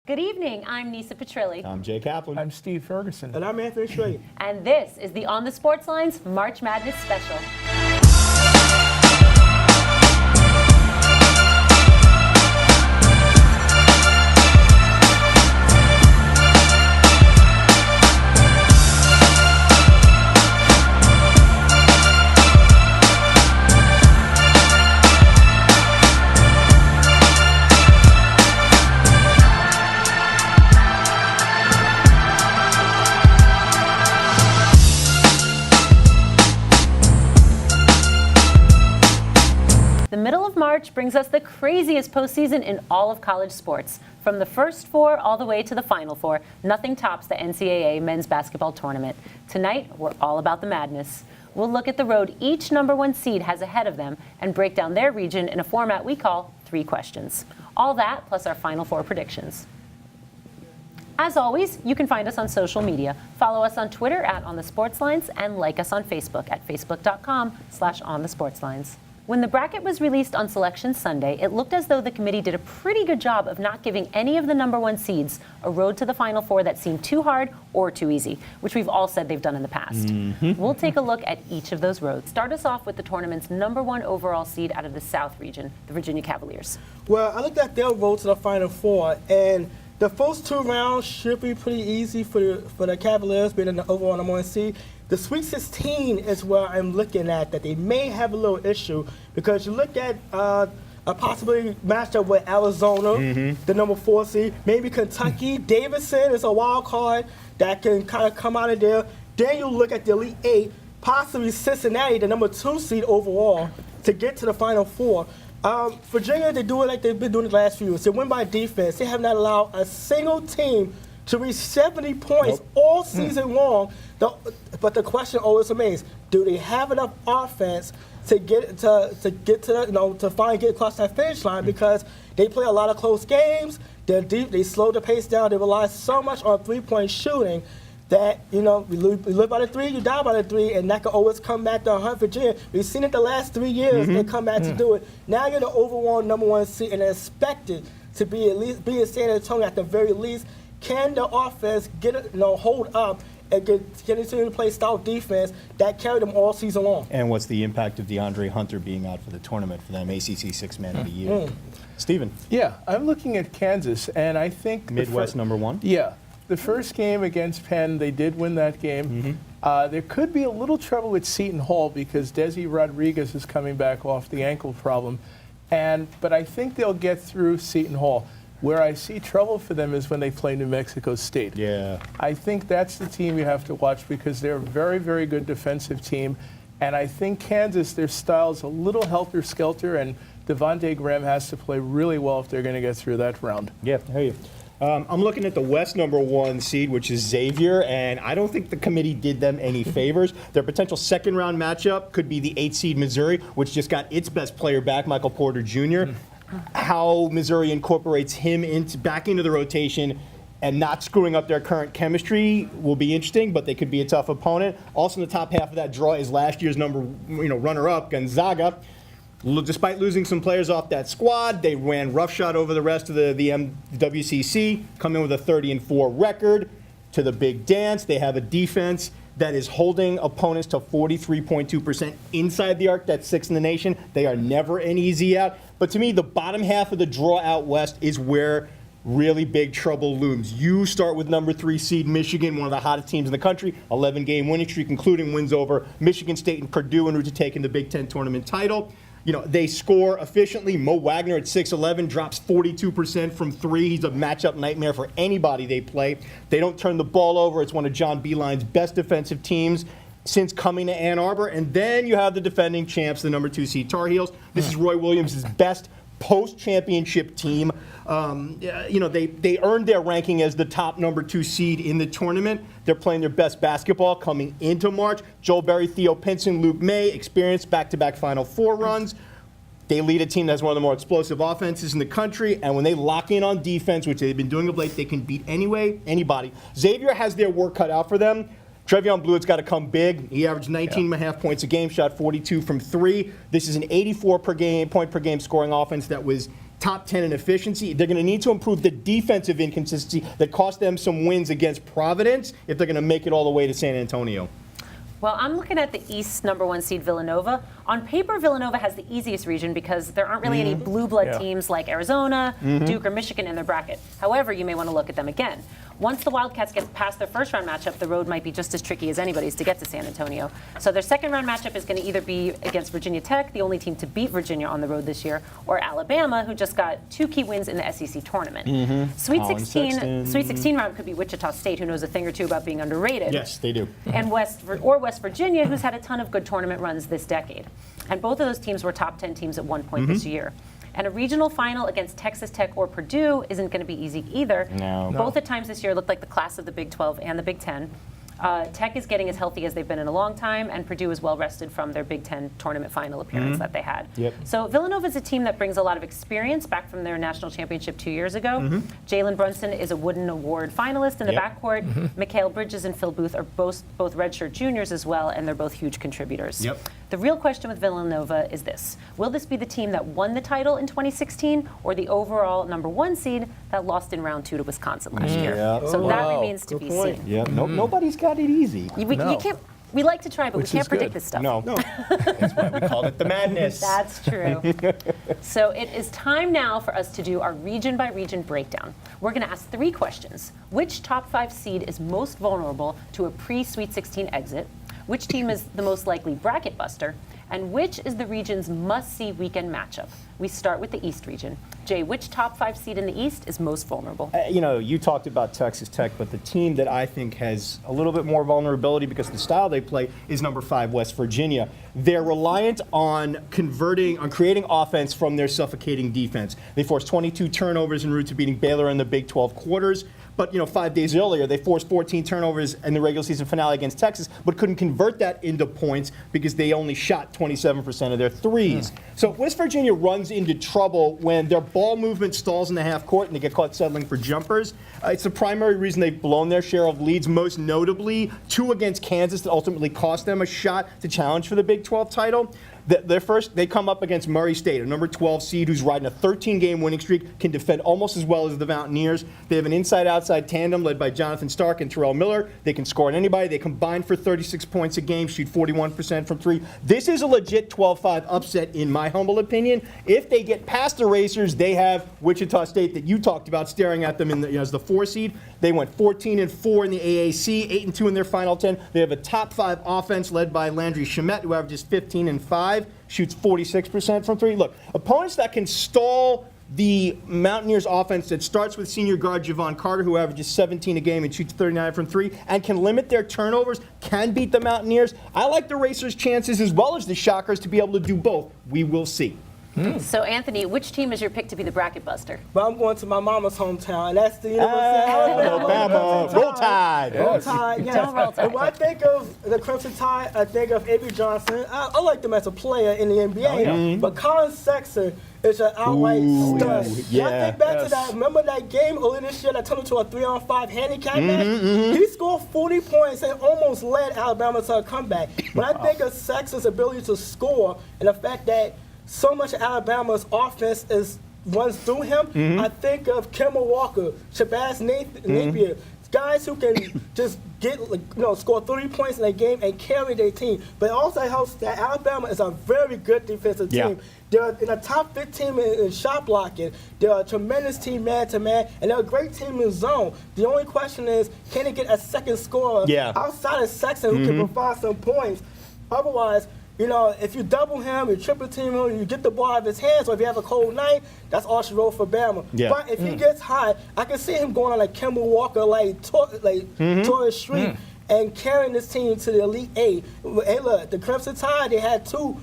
Good evening. I'm Nisa Petrilli. I'm Jay Kaplan. I'm Steve Ferguson. And I'm Anthony Strait. And this is the On the Sports Lines March Madness Special. The middle of March brings us the craziest postseason in all of college sports. From the first four all the way to the final four, nothing tops the NCAA men's basketball tournament. Tonight, we're all about the madness. We'll look at the road each number one seed has ahead of them and break down their region in a format we call 3 questions. All that plus our final four predictions. As always, you can find us on social media. Follow us on Twitter at On The Sports Lines and like us on Facebook at facebook.com/OnTheSportsLines. When the bracket was released on Selection Sunday, it looked as though the committee did a pretty good job of not giving any of the number one seeds a road to the Final Four that seemed too hard or too easy, which we've all said they've done in the past. We'll take a look at each of those roads. Start us off with the tournament's number one overall seed out of the South region, the Virginia Cavaliers. Well, I looked at their road to the Final Four, and the first 2 rounds should be pretty easy for the Cavaliers, being in the overall number one seed. The Sweet 16 is where I'm looking at that they may have a little issue, because you look at a possibly matchup with Arizona, the number 4 seed, maybe Kentucky. Davidson is a wild card that can kind of come out of there. Then you look at the Elite 8, possibly Cincinnati, the number 2 seed overall, to get to the Final Four. Virginia, they do it like they've been doing the last few years. They win by defense. They have not allowed a single team to reach 70 points all season long. But the question always remains: do they have enough offense to get to the, to finally get across that finish line? Because they play a lot of close games. They're deep. They slow the pace down. They rely so much on 3-point shooting that, you live by the 3, you die by the 3, and that can always come back to hunt Virginia. We've seen it the last 3 years. They come back to do it. Now you're the overall number one seed and expected to be at least be in San Antonio at the very least. Can the offense hold up and get into the play style defense that carried them all season long? And what's the impact of DeAndre Hunter being out for the tournament for them, ACC 6-Man of the Year? Stephen? Yeah, I'm looking at Kansas, and I think Midwest number 1? Yeah. The first game against Penn, they did win that game. There could be a little trouble with Seton Hall because Desi Rodriguez is coming back off the ankle problem. But I think they'll get through Seton Hall. Where I see trouble for them is when they play New Mexico State. Yeah. I think that's the team you have to watch because they're a very, very good defensive team. And I think Kansas, their style's a little helter-skelter, and Devontae Graham has to play really well if they're going to get through that round. Yeah, I hear you. I'm looking at the West number 1 seed, which is Xavier, and I don't think the committee did them any favors. Their potential second-round matchup could be the 8 seed Missouri, which just got its best player back, Michael Porter Jr. How Missouri incorporates him back into the rotation and not screwing up their current chemistry will be interesting, but they could be a tough opponent. Also in the top half of that draw is last year's runner-up, Gonzaga. Despite losing some players off that squad, they ran roughshod over the rest of the WCC, come in with a 30-4 record to the big dance. They have a defense that is holding opponents to 43.2% inside the arc. That's 6th in the nation. They are never an easy out. But to me, the bottom half of the draw out west is where really big trouble looms. You start with number 3 seed Michigan, one of the hottest teams in the country, 11-game winning streak, including wins over Michigan State and Purdue en route to taking the Big Ten tournament title. They score efficiently. Mo Wagner at 6'11", drops 42% from 3. He's a matchup nightmare for anybody they play. They don't turn the ball over. It's one of John Beilein's best defensive teams since coming to Ann Arbor. And then you have the defending champs, the number 2 seed Tar Heels. This is Roy Williams' best post-championship team. They earned their ranking as the top number 2 seed in the tournament. They're playing their best basketball coming into March. Joel Berry, Theo Pinson, Luke May experienced back-to-back Final Four runs. They lead a team that's one of the more explosive offenses in the country, and when they lock in on defense, which they've been doing of late, they can beat anybody. Xavier has their work cut out for them. Trevion Blewett's got to come big. He averaged 19.5 points a game, shot 42 from 3. This is an 84 point per game scoring offense that was top 10 in efficiency. They're going to need to improve the defensive inconsistency that cost them some wins against Providence if they're going to make it all the way to San Antonio. Well, I'm looking at the East #1 seed Villanova. On paper, Villanova has the easiest region because there aren't really any blue blood teams like Arizona, Duke, or Michigan in their bracket. However, you may want to look at them again. Once the Wildcats get past their first round matchup, the road might be just as tricky as anybody's to get to San Antonio. So their second round matchup is going to either be against Virginia Tech, the only team to beat Virginia on the road this year, or Alabama, who just got 2 key wins in the SEC tournament. Sweet 16 round could be Wichita State, who knows a thing or two about being underrated. Yes, they do. And West Virginia, who's had a ton of good tournament runs this decade. And both of those teams were top 10 teams at one point this year. And a regional final against Texas Tech or Purdue isn't going to be easy either. No. Both at times this year looked like the class of the Big 12 and the Big 10. Tech is getting as healthy as they've been in a long time, and Purdue is well rested from their Big 10 tournament final appearance that they had. Yep. So Villanova is a team that brings a lot of experience back from their national championship 2 years ago. Jalen Brunson is a Wooden Award finalist in the backcourt. Mikhail Bridges and Phil Booth are both redshirt juniors as well, and they're both huge contributors. Yep. The real question with Villanova is this: will this be the team that won the title in 2016, or the overall #1 seed that lost in round 2 to Wisconsin last year? Yeah. So that remains to be seen. Yeah, nobody's got it easy. You can't. We like to try, but Which we can't is predict good. this stuff. No. That's why we called it the madness. That's true. So it is time now for us to do our region-by-region breakdown. We're going to ask 3 questions. Which top 5 seed is most vulnerable to a pre-Sweet 16 exit? Which team is the most likely bracket buster? And which is the region's must-see weekend matchup? We start with the East region. Jay, which top 5 seed in the East is most vulnerable? You talked about Texas Tech, but the team that I think has a little bit more vulnerability because of the style they play is #5 West Virginia. They're reliant on creating offense from their suffocating defense. They forced 22 turnovers en route to beating Baylor in the Big 12 quarters. But 5 days earlier, they forced 14 turnovers in the regular season finale against Texas, but couldn't convert that into points because they only shot 27% of their threes. So West Virginia runs into trouble when their ball movement stalls in the half court and they get caught settling for jumpers. It's the primary reason they've blown their share of leads, most notably 2 against Kansas that ultimately cost them a shot to challenge for the Big 12 title. They come up against Murray State, a #12 seed who's riding a 13-game winning streak, can defend almost as well as the Mountaineers. They have an inside-outside tandem led by Jonathan Stark and Terrell Miller. They can score on anybody. They combine for 36 points a game, shoot 41% from 3. This is a legit 12-5 upset, in my humble opinion. If they get past the Racers, they have Wichita State that you talked about staring at them as the 4 seed. They went 14-4 in the AAC, 8-2 in their final 10. They have a top 5 offense led by Landry Shamet, who averages 15-5. Shoots 46% from 3. Look, opponents that can stall the Mountaineers offense that starts with senior guard Javon Carter, who averages 17 a game and shoots 39 from 3, and can limit their turnovers, can beat the Mountaineers. I like the Racers' chances as well as the Shockers to be able to do both. We will see. So, Anthony, which team is your pick to be the bracket buster? But I'm going to my mama's hometown, and that's the University of Alabama. Roll Tide. Roll Tide, yes. Don't roll Tide. And when I think of the Crimson Tide, I think of A.B. Johnson. I like them as a player in the NBA, but Colin Sexton is an outright stud. yeah. And I think back to that, remember that game earlier this year that turned into a 3-on-5 handicap match? He scored 40 points and almost led Alabama to a comeback. When I think of Sexton's ability to score and the fact that so much of Alabama's offense runs through him, I think of Kemba Walker, Shabazz Napier, guys who can just score 30 points in a game and carry their team. But it also helps that Alabama is a very good defensive team. They're in the top 15 in shot blocking. They're a tremendous team man-to-man, and they're a great team in zone. The only question is, can they get a second scorer outside of Sexton who can provide some points? Otherwise, if you double him, you triple team him, you get the ball out of his hands, or if you have a cold night, that's all she wrote for Bama. Yeah. But if he gets hot, I can see him going on like Kemba Walker, Torres Street, and carrying this team to the Elite 8. Hey, look, the Crimson Tide, they had 2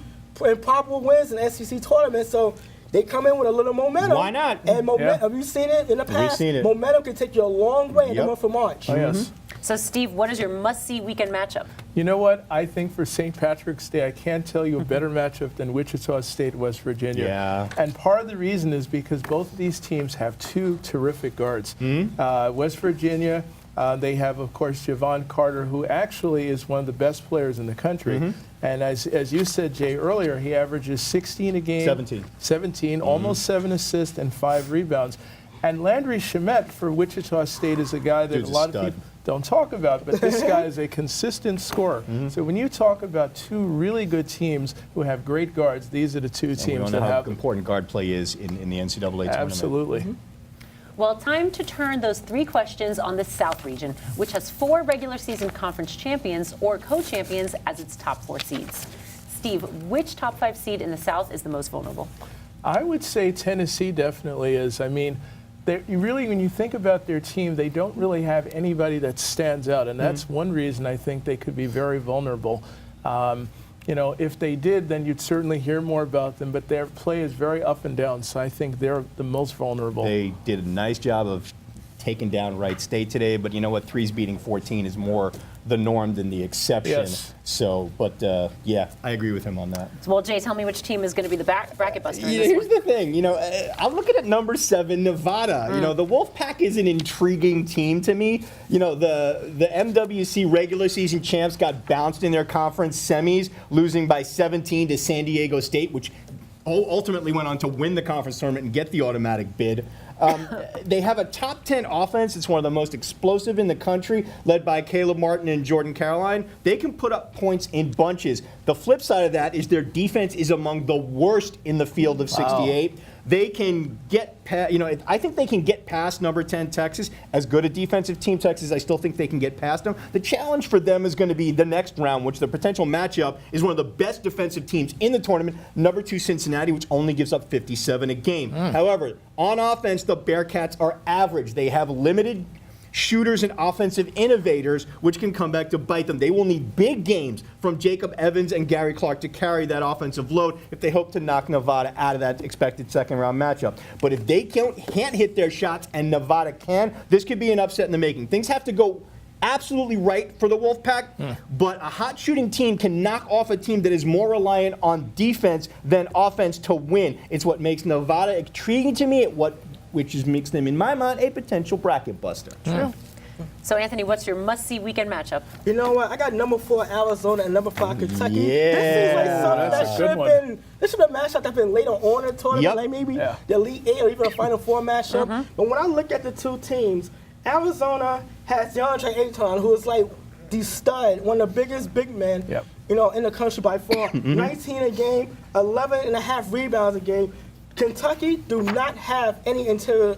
improbable wins in the SEC tournament, so they come in with a little momentum. Why not? And momentum, have you seen it in the past? We've seen it. Momentum can take you a long way in the month of March. Oh, yes. So, Steve, what is your must-see weekend matchup? You know what? I think for St. Patrick's Day, I can't tell you a better matchup than Wichita State, West Virginia. Yeah. And part of the reason is because both of these teams have 2 terrific guards. West Virginia They have, of course, Javon Carter, who actually is one of the best players in the country. And as you said, Jay, earlier, he averages 16 a game. 17, almost 7 assists and 5 rebounds. And Landry Shamet for Wichita State is a guy that Dude's a lot a stud. of people don't talk about, but this guy is a consistent scorer. So when you talk about two really good teams who have great guards, these are the two We teams don't that know how have important guard play is in the NCAA tournament. absolutely. Well, time to turn those 3 questions on the South region, which has 4 regular season conference champions or co-champions as its top 4 seeds. Steve, which top 5 seed in the South is the most vulnerable? I would say Tennessee definitely is. I mean, you really, when you think about their team, they don't really have anybody that stands out, and that's one reason I think they could be very vulnerable. If they did, then you'd certainly hear more about them, but their play is very up and down, so I think they're the most vulnerable. They did a nice job of taking down Wright State today, but you know what? 3's beating 14 is more the norm than the exception. Yes. So, yeah, I agree with him on that. Well, Jay, tell me which team is going to be the bracket buster in this Here's one. the thing, I'm looking at number 7, Nevada. The Wolfpack is an intriguing team to me. The MWC regular season champs got bounced in their conference semis, losing by 17 to San Diego State, which ultimately went on to win the conference tournament and get the automatic bid. They have a top 10 offense. It's one of the most explosive in the country, led by Caleb Martin and Jordan Caroline. They can put up points in bunches. The flip side of that is their defense is among the worst in the field of 68. They can get past, I think they can get past number 10 Texas. As good a defensive team Texas, I still think they can get past them. The challenge for them is going to be the next round, which the potential matchup is one of the best defensive teams in the tournament, number 2 Cincinnati, which only gives up 57 a game. However, on offense, the Bearcats are average. They have limited shooters and offensive innovators, which can come back to bite them. They will need big games from Jacob Evans and Gary Clark to carry that offensive load if they hope to knock Nevada out of that expected second-round matchup. But if they can't hit their shots and Nevada can, this could be an upset in the making. Things have to go absolutely right for the Wolfpack, but a hot shooting team can knock off a team that is more reliant on defense than offense to win. It's what makes Nevada intriguing to me, which makes them, in my mind, a potential bracket buster. True. So, Anthony, what's your must-see weekend matchup? You know what? I got number 4 Arizona and number 5 Kentucky. Yeah. This seems like something That's that a should good have one. been. This should have been a matchup that's been later on in the tournament, Yep. like maybe Yeah. the Elite 8 or even a Final 4 matchup. But when I look at the two teams, Arizona has DeAndre Ayton, who is like the stud, one of the biggest big men, Yep. in the country by far. 19 a game, 11.5 rebounds a game. Kentucky do not have any inside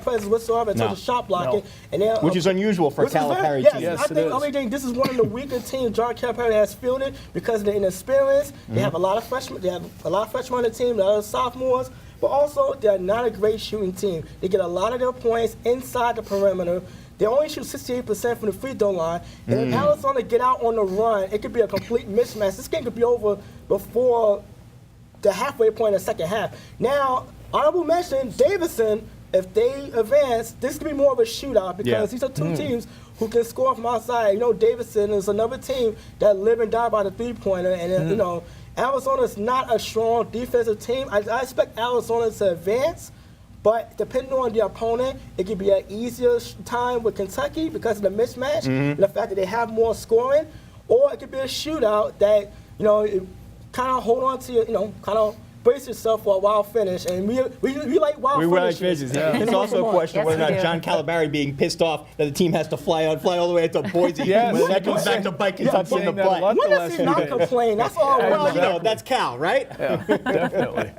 presence whatsoever in terms of shot blocking, No. and they're Which is unusual for a which is very- Calipari yes, team. Yes, I it think is. I think this is one of the weaker teams John Calipari has fielded because of the inexperience. They have a lot of freshmen. They have a lot of freshmen on the team, a lot of sophomores, but also they're not a great shooting team. They get a lot of their points inside the perimeter. They only shoot 68% from the free throw line. And if Arizona get out on the run, it could be a complete mismatch. This game could be over before the halfway point of the second half. Now, honorable mention, Davidson, if they advance, this could be more of a shootout because these are two teams who can score from outside. Davidson is another team that live and die by the three-pointer. And, Arizona is not a strong defensive team. I expect Arizona to advance, but depending on the opponent, it could be an easier time with Kentucky because of the mismatch and the fact that they have more scoring, or it could be a shootout that, kind of hold on to your, kind of brace yourself for a wild finish. And we like wild We like finishes. finishes. It's also a question Yes, whether or we not do. John Calipari being pissed off that the team has to fly all the way out to Boise. Yes. When that comes back to bite Kentucky in the saying that a butt. lot. When The does he last not few days. complain? That's all. Well, that's Cal, right? Yeah, definitely.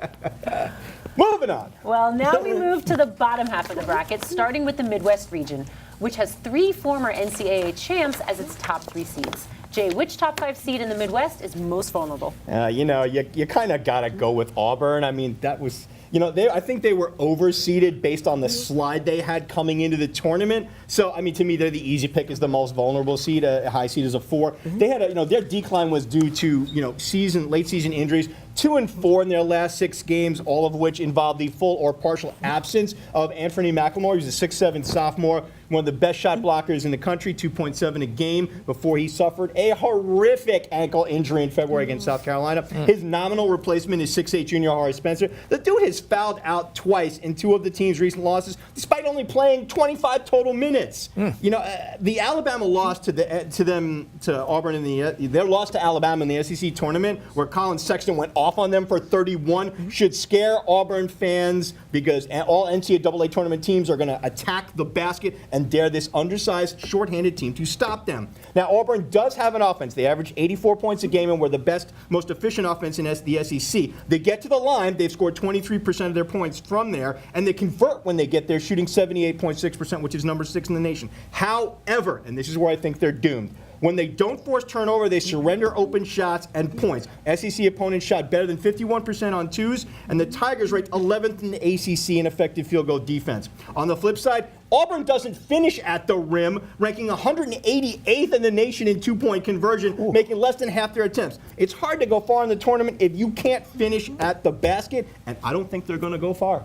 Moving on. Well, now we move to the bottom half of the bracket, starting with the Midwest region, which has 3 former NCAA champs as its top 3 seeds. Jay, which top 5 seed in the Midwest is most vulnerable? You kind of got to go with Auburn. I mean, that was, I think they were overseeded based on the slide they had coming into the tournament. So, I mean, to me, they're the easy pick as the most vulnerable seed. A high seed is a 4. They had, their decline was due to, late season injuries. 2-4 in their last 6 games, all of which involved the full or partial absence of Anthony McLemore. He's a 6'7" sophomore, one of the best shot blockers in the country, 2.7 a game before he suffered a horrific ankle injury in February against South Carolina. His nominal replacement is 6'8" junior Hari Spencer. The dude has fouled out twice in 2 of the team's recent losses, despite only playing 25 total minutes. You know, the Alabama loss to Auburn in their loss to Alabama in the SEC tournament, where Colin Sexton went off on them for 31, should scare Auburn fans, because all NCAA tournament teams are going to attack the basket and dare this undersized, shorthanded team to stop them. Now, Auburn does have an offense. They average 84 points a game and were the best, most efficient offense in the SEC. They get to the line, they've scored 23% of their points from there, and they convert when they get there, shooting 78.6%, which is number 6 in the nation. However, and this is where I think they're doomed, when they don't force turnover, they surrender open shots and points. SEC opponents shot better than 51% on 2s, and the Tigers ranked 11th in the ACC in effective field goal defense. On the flip side, Auburn doesn't finish at the rim, ranking 188th in the nation in 2-point conversion, making less than half their attempts. It's hard to go far in the tournament if you can't finish at the basket, and I don't think they're going to go far.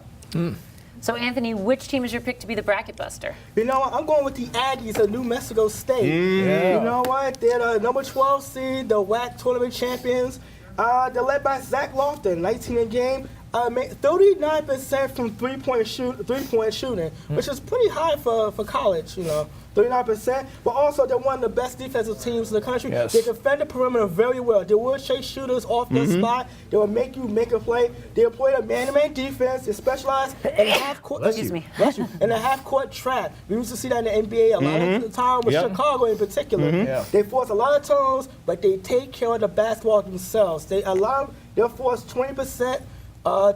So, Anthony, which team is your pick to be the bracket buster? You know what? I'm going with the Aggies of New Mexico State. Yeah. You know what? They're the number 12 seed, the WAC tournament champions. They're led by Zach Lofton, 19 a game. 39% from three-point shooting, which is pretty high for college, you know, 39%. But also, they're one of the best defensive teams in the country. Yes. They defend the perimeter very well. They will chase shooters off their spot. They will make you make a play. They employ a man-to-man defense. They specialize in the half-court. Excuse me. In the half-court trap. We used to see that in the NBA a lot of the time with Chicago in particular. Yeah. They force a lot of turnovers, but they take care of the basketball themselves. They'll force 20%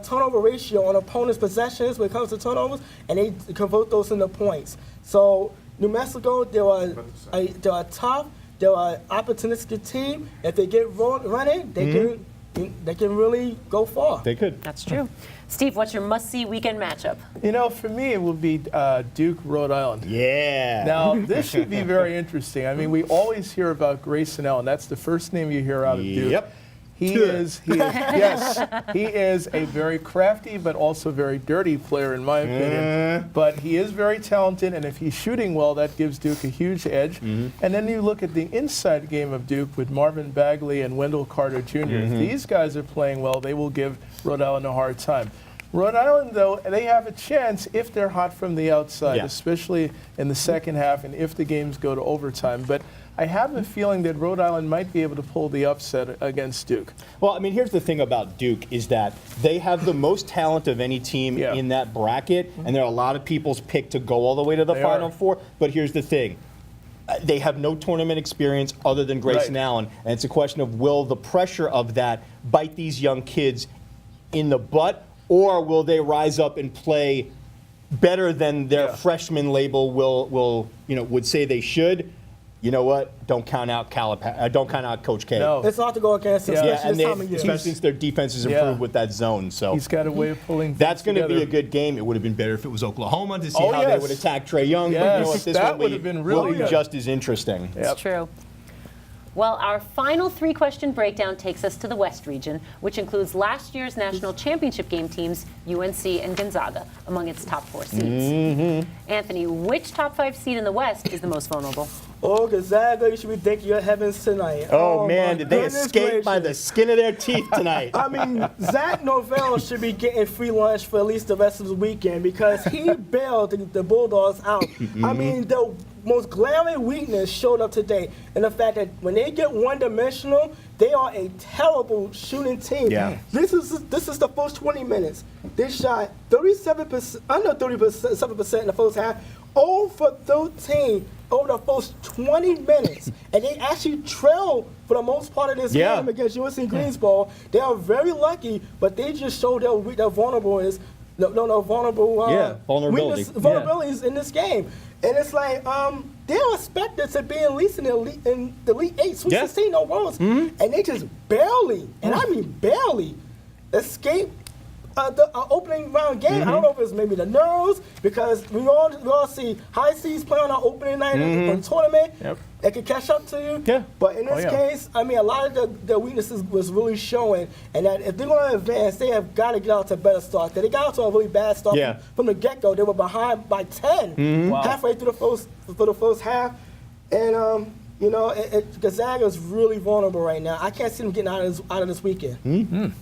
turnover ratio on opponents' possessions when it comes to turnovers, and they convert those into points. So New Mexico, they're a tough, they're an opportunistic team. If they get running, they can really go far. They could. That's true. Steve, what's your must-see weekend matchup? You know, for me, it would be Duke, Rhode Island. Yeah. Now, this should be very interesting. I mean, we always hear about Grayson Allen. That's the first name you hear out of Duke. Yep. He is a very crafty but also very dirty player, in my opinion. But he is very talented, and if he's shooting well, that gives Duke a huge edge. And then you look at the inside game of Duke with Marvin Bagley and Wendell Carter Jr. If these guys are playing well, they will give Rhode Island a hard time. Rhode Island, though, they have a chance if they're hot from the outside, especially in the second half and if the games go to overtime. But I have a feeling that Rhode Island might be able to pull the upset against Duke. Well, I mean, here's the thing about Duke is that they have the most talent of any team in that bracket, and there are a lot of people's pick to go all the way to the Final Four. But here's the thing. They have no tournament experience other than Grayson Allen, and it's a question of will the pressure of that bite these young kids in the butt, or will they rise up and play better than their freshman label would say they should? You know what? Don't count out Coach K. No. It's hard to go against them, especially this time of year. Especially since their defense has improved with that zone. So he's got a way of pulling things that's going to be together. a good game. It would have been better if it was Oklahoma to see how they would attack Trae Young. Yes, but you know what? This that will would have been really good. just as interesting. It's true. Well, our final 3-question breakdown takes us to the West region, which includes last year's national championship game teams, UNC and Gonzaga, among its top 4 seeds. Anthony, which top 5 seed in the West is the most vulnerable? Oh, Gonzaga, you should be thanking your heavens tonight. Oh man, my did they goodness escape by the gracious. skin of their teeth tonight? I mean, Zach Norvell should be getting free lunch for at least the rest of the weekend because he bailed the Bulldogs out. I mean, the most glaring weakness showed up today in the fact that when they get one-dimensional, they are a terrible shooting team. Yeah. This is the first 20 minutes. They shot 37%, under 37% in the first half, 0 for 13 over the first 20 minutes. And they actually trailed for the most part of this game against UNC Greensboro. They are very lucky, but they just showed their vulnerabilities. Vulnerabilities in this game. And it's like, they're expected to be at least in the Elite 8, Sweet 16, no worries. And they just barely, and I mean barely, escape the opening round game. I don't know if it's maybe the nerves, because we all see high seeds play on our opening night of the tournament. Yep. They can catch up to you. Yeah. But in this Oh, yeah. case, I mean, a lot of the weaknesses was really showing, and that if they're going to advance, they have got to get out to a better start. They got out to a really bad start Yeah. from the get-go. They were behind by 10 Wow. halfway through the first half, and you know, Gonzaga is really vulnerable right now. I can't see them getting out of this weekend.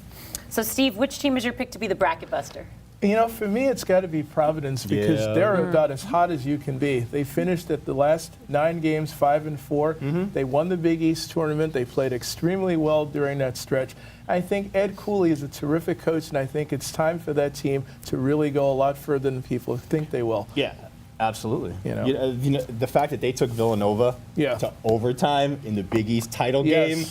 So, Steve, which team is your pick to be the bracket buster? You know, for me, it's got to be Providence because Yeah. they're about as hot as you can be. They finished at the last 9 games 5-4. They won the Big East tournament. They played extremely well during that stretch. I think Ed Cooley is a terrific coach, and I think it's time for that team to really go a lot further than people think they will. Yeah, absolutely. You know? You know, the fact that they took Villanova Yeah. to overtime in the Big East title Yes. game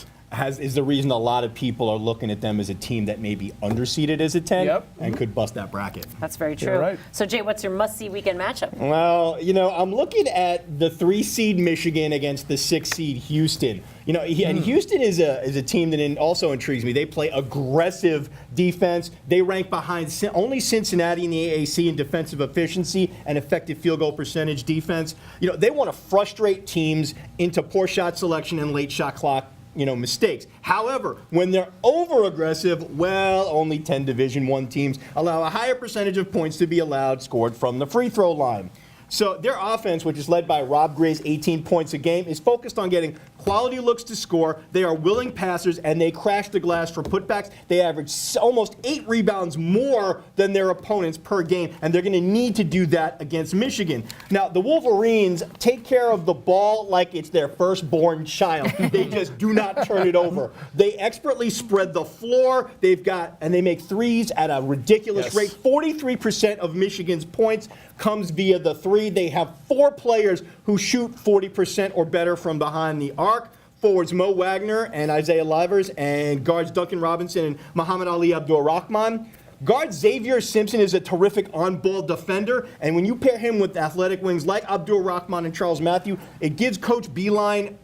is the reason a lot of people are looking at them as a team that may be underseeded as a 10 Yep. and could bust that bracket. That's very true. You're right. So, Jay, what's your must-see weekend matchup? Well, you know, I'm looking at the 3-seed Michigan against the 6-seed Houston. You know, and Houston is a team that also intrigues me. They play aggressive defense. They rank behind only Cincinnati in the AAC in defensive efficiency and effective field goal percentage defense. You know, they want to frustrate teams into poor shot selection and late shot clock, you know, mistakes. However, when they're over aggressive, well, only 10 Division I teams allow a higher percentage of points to be scored from the free throw line. So their offense, which is led by Rob Gray's 18 points a game, is focused on getting quality looks to score. They are willing passers, and they crash the glass for putbacks. They average almost 8 rebounds more than their opponents per game, and they're going to need to do that against Michigan. Now, the Wolverines take care of the ball like it's their firstborn child. They just do not turn it over. They expertly spread the floor. And they make threes at a ridiculous Yes. rate. 43% of Michigan's points comes via the three. They have 4 players who shoot 40% or better from behind the arc. Forwards Mo Wagner and Isaiah Livers, and guards Duncan Robinson and Muhammad Ali Abdul-Rahman. Guard Xavier Simpson is a terrific on-ball defender, and when you pair him with athletic wings like Abdul-Rahman and Charles Matthew, it gives Coach Beeline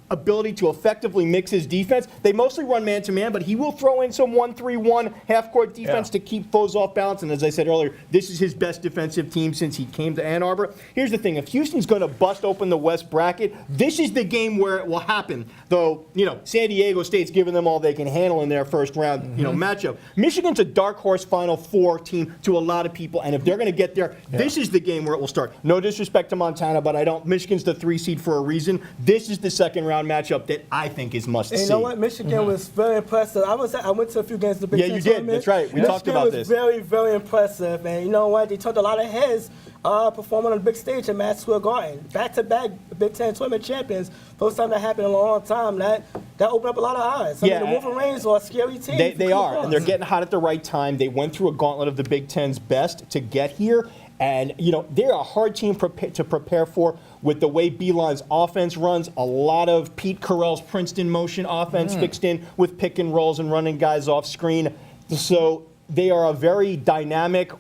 ability to effectively mix his defense. They mostly run man-to-man, but he will throw in some 1-3-1 half-court defense to keep foes off balance. And as I said earlier, this is his best defensive team since he came to Ann Arbor. Here's the thing. If Houston's going to bust open the West bracket, this is the game where it will happen. Though, you know, San Diego State's giving them all they can handle in their first round, you know, matchup. Michigan's a dark horse Final Four team to a lot of people, and if they're going to get there, this is the game where it will start. No disrespect to Montana, but Michigan's the 3 seed for a reason. This is the second round matchup that I think is must see. And you know what? Michigan was very impressive. I went to a few games of the Big Ten you did. tournament. That's right. We talked about this. Michigan was very, very impressive. And you know what? They turned a lot of heads performing on the big stage at Madison Square Garden. Back-to-back Big Ten tournament champions. First time that happened in a long time. That opened up a lot of eyes. I mean, the Wolverines are a scary team. They are, and they're getting hot at the right time. They went through a gauntlet of the Big Ten's best to get here. And, you know, they're a hard team to prepare for with the way Beeline's offense runs. A lot of Pete Carell's Princeton motion offense fixed in with pick and rolls and running guys off screen. So they are a very dynamic,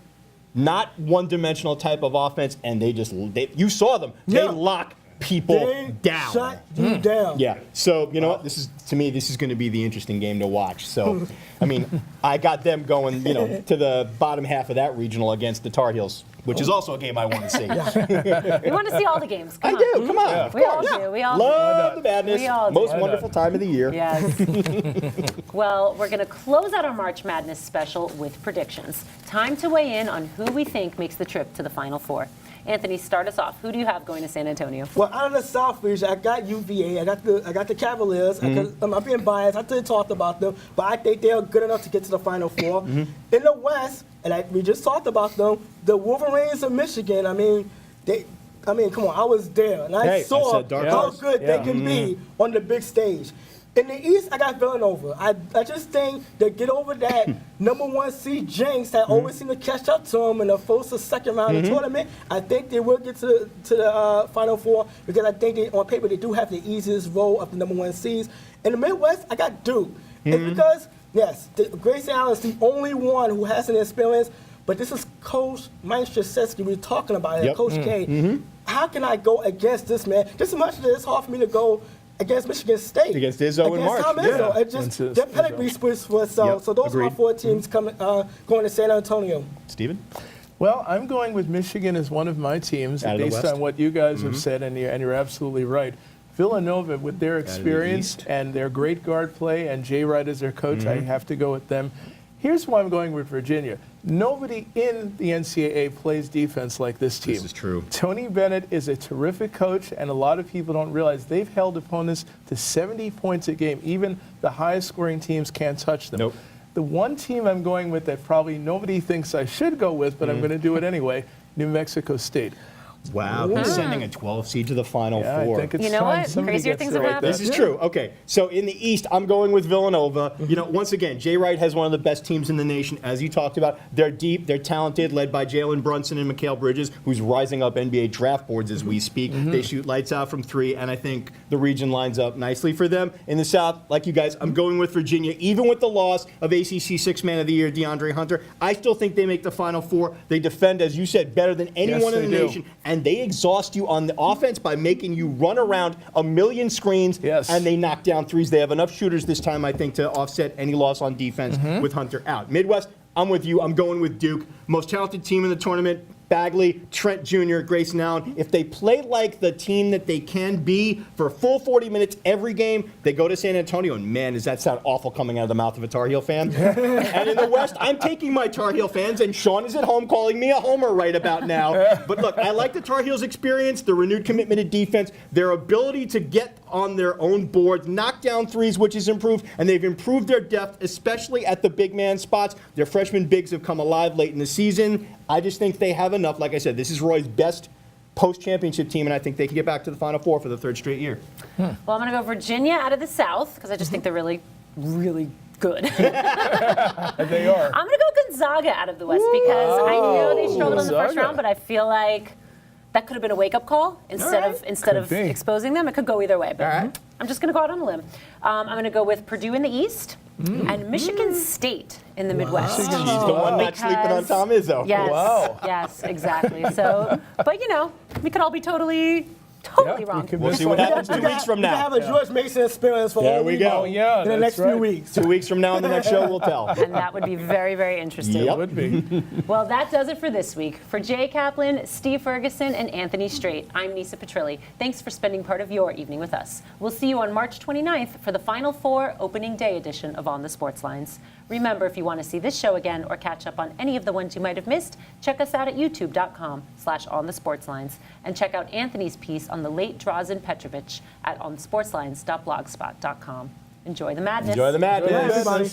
not one-dimensional type of offense, and you saw them. They lock people down. Shut you down. Yeah. So, you know what? This is going to be the interesting game to watch. So, I mean, I got them going, you know, to the bottom half of that regional against the Tar Heels, which is also a game I want to see. We want to see all the games. Come I on. do. Come on. Of We all course. do. We all Love the madness. We all do. Most wonderful time of the year. Yes. Well, we're going to close out our March Madness special with predictions. Time to weigh in on who we think makes the trip to the Final Four. Anthony, start us off. Who do you have going to San Antonio? Well, out of the South region, I got UVA. I got the Cavaliers. I'm being biased. I didn't talk about them, but I think they are good enough to get to the Final Four. In the West, and we just talked about them, the Wolverines of Michigan. I mean, come on, I was there, and I saw how good they can be on the big stage. In the East, I got Villanova. I just think they get over that number 1 seed jinx that always seem to catch up to them in the first or second round of the tournament. I think they will get to the Final Four because I think on paper they do have the easiest role of the number 1 seeds. In the Midwest, I got Duke. It's because, yes, Grayson Allen is the only one who has an experience, but this is Coach Mike Krzyzewski we're talking about here, Coach K. How can I go against this man? Just as much as it's hard for me to go against Michigan State. Against Izzo in March. Tom Izzo. Yeah. It just, Against their pedigree was so. Yep, So those are my agreed. 4 teams coming, going to San Antonio. Steven? Well, I'm going with Michigan as one of my teams Out of the based West? Mm-hmm. on what you guys have said, and you're absolutely right. Villanova, with their experience East. and their great guard play, and Jay Wright as their coach, I have to go with them. Here's why I'm going with Virginia. Nobody in the NCAA plays defense like this team. This is true. Tony Bennett is a terrific coach, and a lot of people don't realize they've held opponents to 70 points a game. Even the highest scoring teams can't touch them. Nope. The one team I'm going with that probably nobody thinks I should go with, but I'm going to do it anyway, New Mexico State. Wow, he's sending a 12 seed to the Final Yeah, Four. I think it's You know time what? somebody Crazier gets things there have like happened. that. This is true. Okay, so in the East, I'm going with Villanova. You know, once again, Jay Wright has one of the best teams in the nation, as you talked about. They're deep, they're talented, led by Jalen Brunson and Mikal Bridges, who's rising up NBA draft boards as we speak. They shoot lights out from 3, and I think the region lines up nicely for them. In the South, like you guys, I'm going with Virginia. Even with the loss of ACC Sixth Man of the Year, DeAndre Hunter, I still think they make the Final Four. They defend, as you said, better than anyone in the they do. nation, and they exhaust you on the offense by making you run around a million screens, Yes. and they knock down threes. They have enough shooters this time, I think, to offset any loss on defense with Hunter out. Midwest, I'm with you. I'm going with Duke. Most talented team in the tournament. Bagley, Trent Jr., Grayson Allen. If they play like the team that they can be for a full 40 minutes every game, they go to San Antonio. And man, does that sound awful coming out of the mouth of a Tar Heel fan. And in the West, I'm taking my Tar Heel fans, and Sean is at home calling me a homer right about now. But look, I like the Tar Heels' experience, the renewed commitment to defense, their ability to get on their own boards, knock down threes, which is improved, and they've improved their depth, especially at the big man spots. Their freshman bigs have come alive late in the season. I just think they have enough. Like I said, this is Roy's best post-championship team, and I think they can get back to the Final Four for the 3rd straight year. Well, I'm going to go Virginia out of the South because I just think they're really, really good. And they are. I'm going to go Gonzaga out of the West because I know they struggled in the first Gonzaga. round, but I feel like that could have been a wake-up call instead of Could be. exposing them. It could go either way, but All right. I'm just going to go out on a limb. I'm going to go with Purdue in the East and Michigan State in the Midwest. She's the one not sleeping on Tom Izzo. Yes, Wow. yes, exactly. So, but you know, we could all be totally Yeah, wrong. you could We'll miss see what one. happens 2 weeks from We can now. have a George Mason experience for There all we we go. know Oh, yeah, in the that's next few right. weeks. 2 weeks from now on the next show, we'll tell. And that would be very, very interesting. Yep. Would be. Well, that does it for this week. For Jay Kaplan, Steve Ferguson, and Anthony Strait, I'm Nisa Petrilli. Thanks for spending part of your evening with us. We'll see you on March 29th for the Final Four opening day edition of On the Sports Lines. Remember, if you want to see this show again or catch up on any of the ones you might have missed, check us out at youtube.com/onthesportslines. And check out Anthony's piece on the late Drazen Petrovic at onthesportslines.blogspot.com. Enjoy the madness. Enjoy the madness. Everybody.